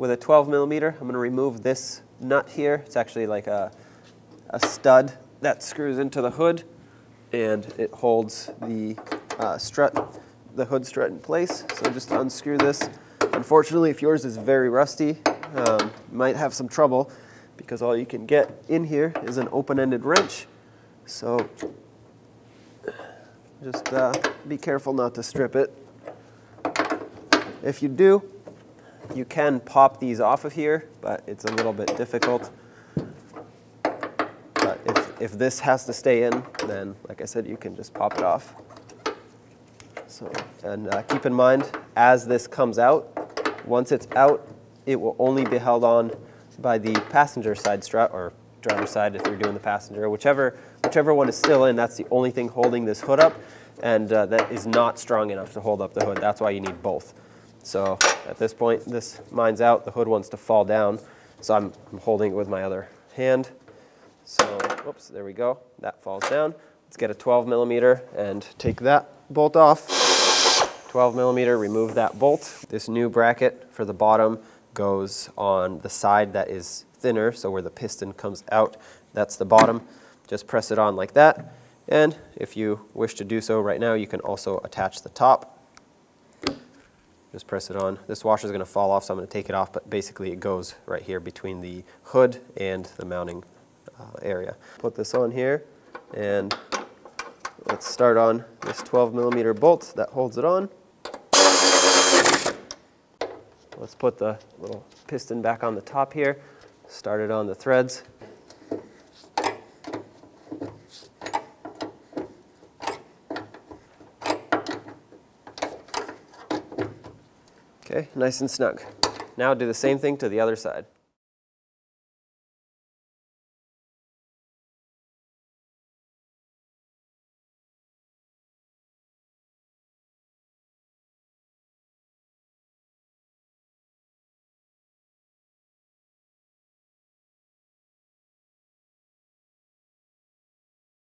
with a 12 millimeter, I'm going to remove this nut here. It's actually like a stud that screws into the hood, and it holds the strut, the hood strut in place. So just unscrew this. Unfortunately, if yours is very rusty, you might have some trouble because all you can get in here is an open-ended wrench. So just be careful not to strip it. If you do, you can pop these off of here, but it's a little bit difficult. But if this has to stay in, then like I said, you can just pop it off. So, and keep in mind, as this comes out, once it's out, it will only be held on by the passenger side strut, or driver's side if you're doing the passenger. Whichever one is still in, that's the only thing holding this hood up, and that is not strong enough to hold up the hood. That's why you need both. So at this point, mine's out, the hood wants to fall down, so I'm holding it with my other hand. So, whoops, there we go, that falls down. Let's get a 12 millimeter and take that bolt off. 12 millimeter, remove that bolt. This new bracket for the bottom goes on the side that is thinner, so where the piston comes out, that's the bottom. Just press it on like that, and if you wish to do so right now, you can also attach the top. Just press it on. This washer is going to fall off, so I'm going to take it off, but basically it goes right here between the hood and the mounting area. Put this on here, and let's start on this 12 millimeter bolt that holds it on. Let's put the little piston back on the top here, start it on the threads. Okay, nice and snug. Now do the same thing to the other side.